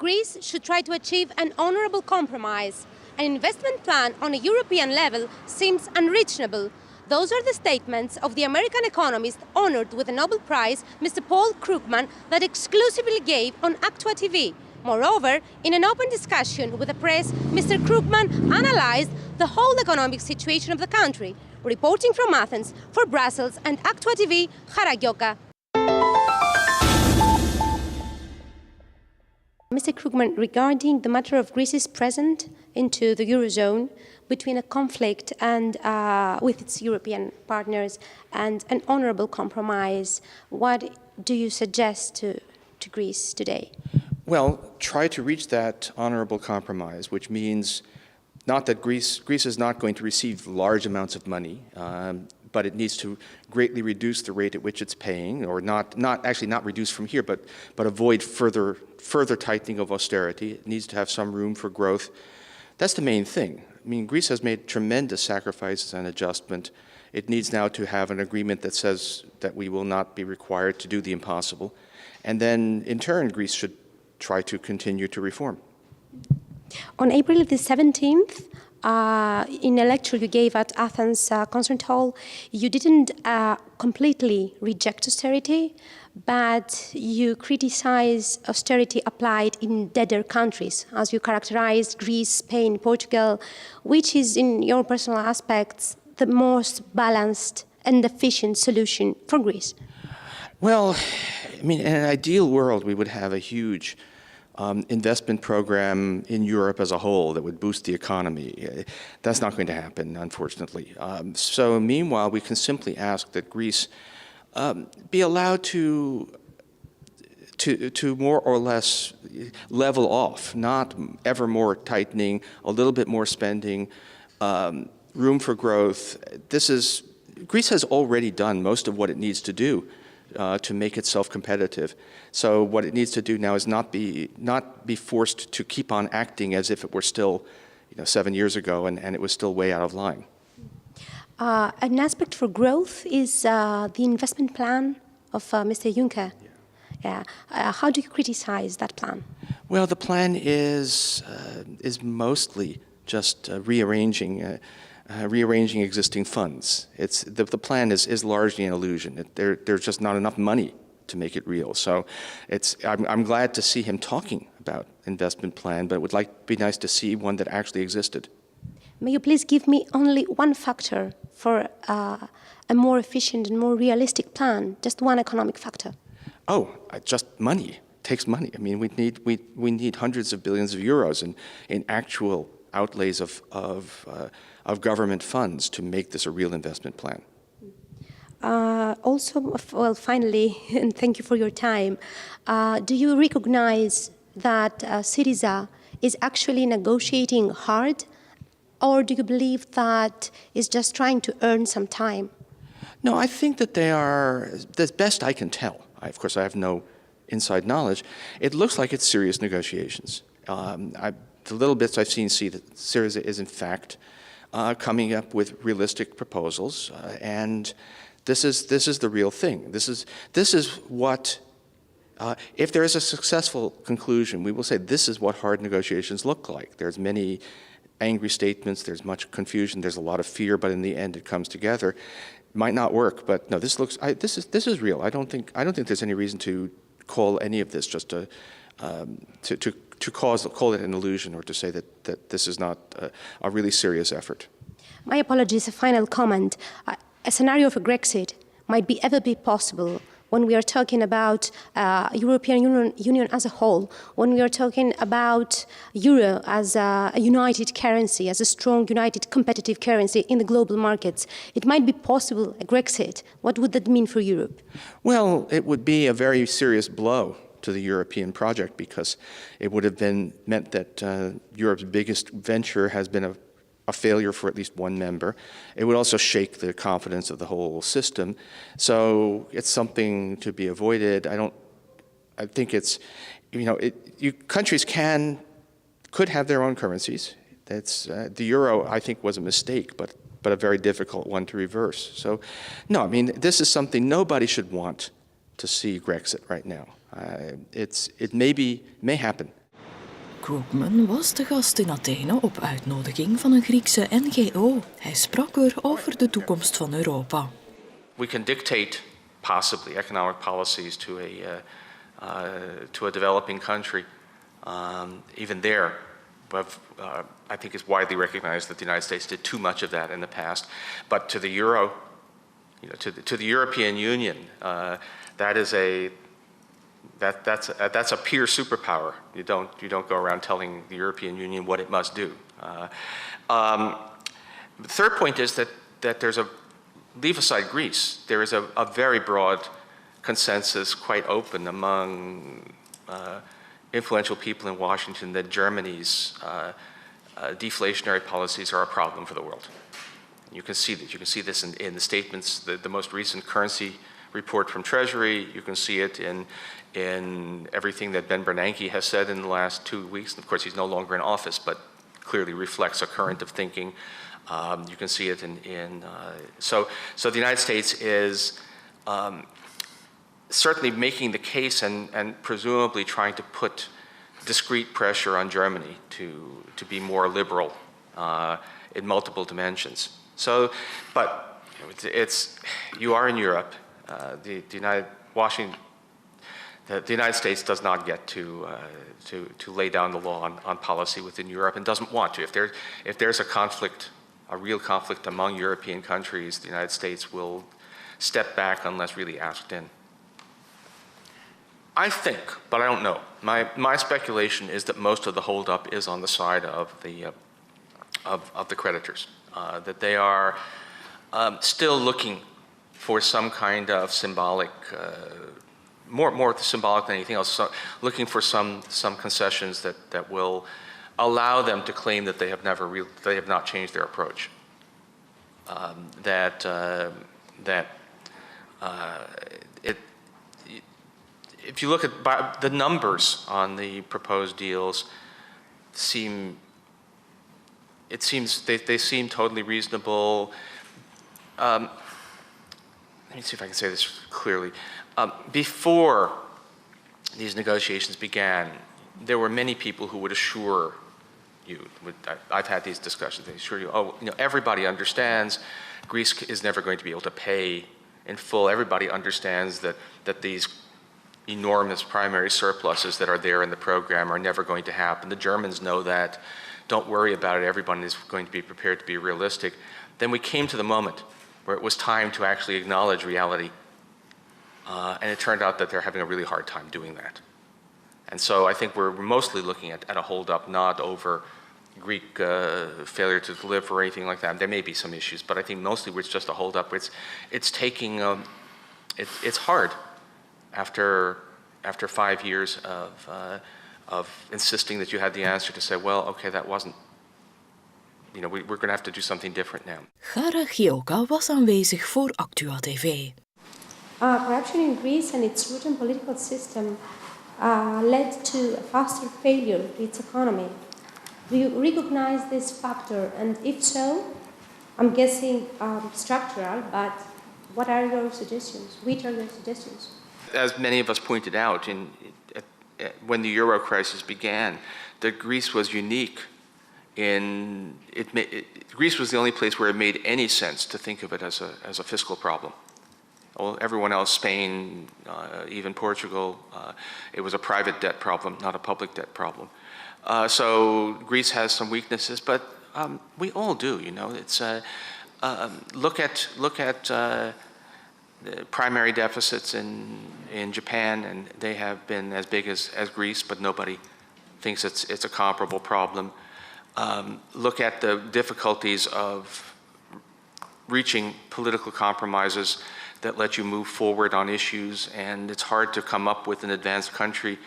Greece should try to achieve an honourable compromise. An investment plan on a European level seems unreasonable. Those are the statements of the American economist honoured with the Nobel Prize, Mr. Paul Krugman, that exclusively gave on Actua-TV. Moreover, in an open discussion with the press, Mr. Krugman analysed the whole economic situation of the country. Reporting from Athens, for Brussels and Actua-TV, Charagioka. Mr. Krugman, regarding the matter of Greece's presence into the eurozone, between a conflict and with its European partners and an honourable compromise, what do you suggest to Greece today? Well, try to reach that honourable compromise, which means not that Greece is not going to receive large amounts of money, but it needs to greatly reduce the rate at which it's paying, or not reduce from here, but avoid further tightening of austerity. It needs to have some room for growth. That's the main thing. I mean, Greece has made tremendous sacrifices and adjustment. It needs now to have an agreement that says that we will not be required to do the impossible. And then, in turn, Greece should try to continue to reform. On April the 17th, in a lecture you gave at Athens concert hall, you didn't completely reject austerity, but you criticized austerity applied in debtor countries, as you characterized Greece, Spain, Portugal, which is, in your personal aspects, the most balanced and efficient solution for Greece. Well, I mean, in an ideal world, we would have a huge investment program in Europe as a whole that would boost the economy. That's not going to happen, unfortunately. So meanwhile, we can simply ask that Greece be allowed to more or less level off, not ever more tightening, a little bit more spending, room for growth. Greece has already done most of what it needs to do to make itself competitive. So what it needs to do now is not be forced to keep on acting as if it were still 7 years ago and it was still way out of line. An aspect for growth is the investment plan of Mr. Juncker. Yeah. How do you criticize that plan? Well, the plan is mostly just rearranging existing funds. The plan is largely an illusion. There's just not enough money to make it real. So I'm glad to see him talking about investment plan, but it would be nice to see one that actually existed. May you please give me only one factor for a more efficient and more realistic plan, just one economic factor? Oh, just money. It takes money. I mean, we need hundreds of billions of euros in actual outlays of government funds to make this a real investment plan. Also, well, finally, and thank you for your time, do you recognize that Syriza is actually negotiating hard, or do you believe that it's just trying to earn some time? No, I think that they are, the best I can tell. Of course, I have no inside knowledge. It looks like it's serious negotiations. The little bits I've seen see that Syriza is, in fact, coming up with realistic proposals, and this is the real thing. This is what, if there is a successful conclusion, we will say this is what hard negotiations look like. There's many angry statements, there's much confusion, there's a lot of fear, but in the end it comes together. Might not work, but no, this is real. I don't think there's any reason to call any of this just to call it an illusion, or to say that this is not a really serious effort. My apologies, a final comment. A scenario for Grexit might ever be possible when we are talking about European Union as a whole, when we are talking about euro as a united currency, as a strong, united, competitive currency in the global markets. It might be possible, a Grexit. What would that mean for Europe? Well, it would be a very serious blow to the European project, because it would have meant that Europe's biggest venture has been a failure for at least one member. It would also shake the confidence of the whole system. So it's something to be avoided. I think it's, countries could have their own currencies. The euro, I think, was a mistake, but a very difficult one to reverse. So, no, I mean, this is something nobody should want to see Grexit right now. It may happen. Krugman was de gast in Athene op uitnodiging van een Griekse NGO. Hij sprak er over de toekomst van Europa. We can dictate possibly economic policies to a developing country. Even there, I think it's widely recognized that the United States did too much of that in the past. But to the euro, to the European Union, that's a peer superpower. You don't go around telling the European Union what it must do. The third point is that there's leave aside Greece, there is a very broad consensus, quite open among influential people in Washington, that Germany's deflationary policies are a problem for the world. You can see that. You can see this in the statements, the most recent currency report from Treasury. You can see it in everything that Ben Bernanke has said in the last 2 weeks. Of course, he's no longer in office, but clearly reflects a current of thinking. You can see it so the United States is certainly making the case and presumably trying to put discrete pressure on Germany to be more liberal in multiple dimensions. But you are in Europe. The United States does not get to lay down the law on policy within Europe, and doesn't want to. If there's a real conflict among European countries, the United States will step back unless really asked in. I think, but I don't know. My speculation is that most of the holdup is on the side of the creditors, that they are still looking for some kind of symbolic, more symbolic than anything else, so looking for some concessions that will allow them to claim that they have not changed their approach. If you look at the numbers on the proposed deals, they seem totally reasonable. Let me see if I can say this clearly. Before these negotiations began, there were many people who would assure you, I've had these discussions, they assure you, everybody understands Greece is never going to be able to pay in full. Everybody understands that these enormous primary surpluses that are there in the program are never going to happen. The Germans know that. Don't worry about it. Everyone is going to be prepared to be realistic. Then we came to the moment where it was time to actually acknowledge reality. And it turned out that they're having a really hard time doing that. And so I think we're mostly looking at a hold-up, not over Greek failure to deliver or anything like that. There may be some issues, but I think mostly it's just a hold-up. It's taking, it's hard after 5 years of insisting that you had the answer to say, well, okay, that wasn't, we're going to have to do something different now. Gioka was aanwezig voor Actua-TV. Corruption in Greece and its root and political system led to a faster failure of its economy. Do you recognize this factor? And if so, I'm guessing structural, but what are your suggestions? Which are your suggestions? As many of us pointed out, when the euro crisis began, that Greece was unique Greece was the only place where it made any sense to think of it as a fiscal problem. Well, everyone else, Spain, even Portugal, it was a private debt problem, not a public debt problem. So Greece has some weaknesses, but we all do. It's look at the primary deficits in Japan, and they have been as big as Greece, but nobody thinks it's a comparable problem. Look at the difficulties of reaching political compromises that let you move forward on issues, and it's hard to come up with an advanced country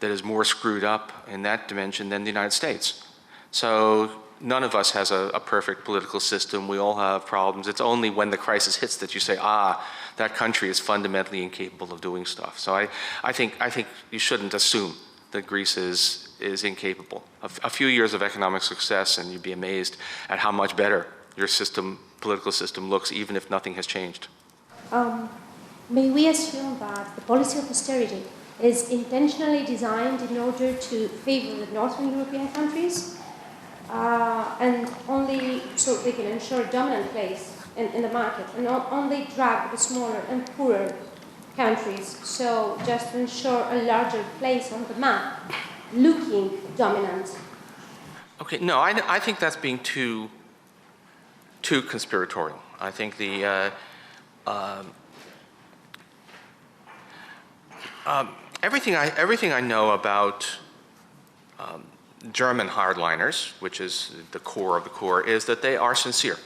that is more screwed up in that dimension than the United States. So none of us has a perfect political system. We all have problems. It's only when the crisis hits that you say, that country is fundamentally incapable of doing stuff. So I think you shouldn't assume that Greece is incapable. A few years of economic success and you'd be amazed at how much better your political system looks, even if nothing has changed. May we assume that the policy of austerity is intentionally designed in order to favor the Northern European countries, and only so they can ensure a dominant place in the market, and not only drag the smaller and poorer countries, so just to ensure a larger place on the map, looking dominant. Okay, no, I think that's being too conspiratorial. I think the everything I know about German hardliners, which is the core of the core, is that they are sincere.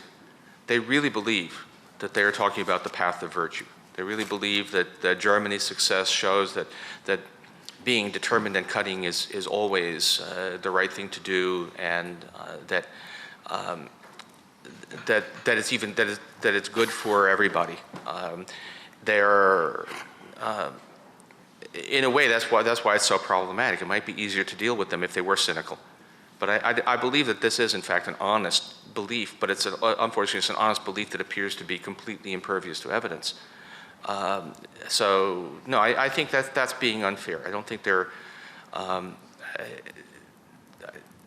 They really believe that they are talking about the path of virtue. They really believe that Germany's success shows that being determined and cutting is always the right thing to do, and that it's good for everybody. They're in a way, that's why it's so problematic. It might be easier to deal with them if they were cynical. But I believe that this is, in fact, an honest belief, but unfortunately, it's an honest belief that appears to be completely impervious to evidence. So, no, I think that's being unfair. I don't think there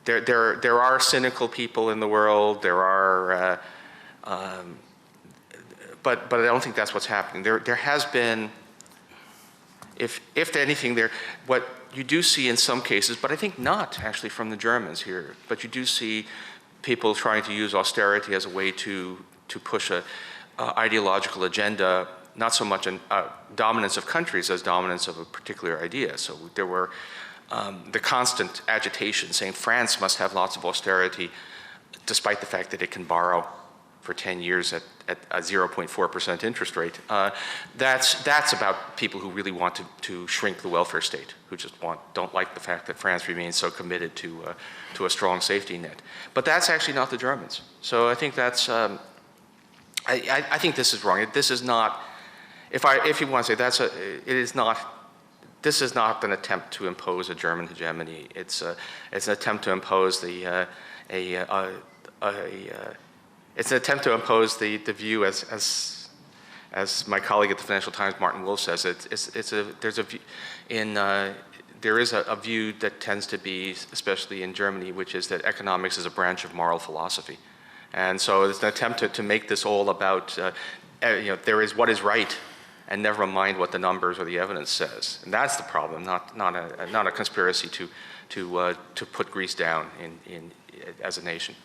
are cynical people in the world. There are, but I don't think that's what's happening. There has been, if anything, what you do see in some cases, but I think not actually from the Germans here, but you do see people trying to use austerity as a way to push a ideological agenda, not so much in dominance of countries as dominance of a particular idea. So there were the constant agitation saying France must have lots of austerity, despite the fact that it can borrow for 10 years at a 0.4% interest rate. That's about people who really want to shrink the welfare state, who just don't like the fact that France remains so committed to a strong safety net. But that's actually not the Germans. So I think that's, I think this is wrong. This is not, if you want to say this is not an attempt to impose a German hegemony. It's an attempt to impose it's an attempt to impose the view, as my colleague at the Financial Times, Martin Wolf, says. There is a view that tends to be, especially in Germany, which is that economics is a branch of moral philosophy, and so it's an attempt to make this all about there is what is right, and never mind what the numbers or the evidence says, and that's the problem. Not a conspiracy to put Greece down as a nation.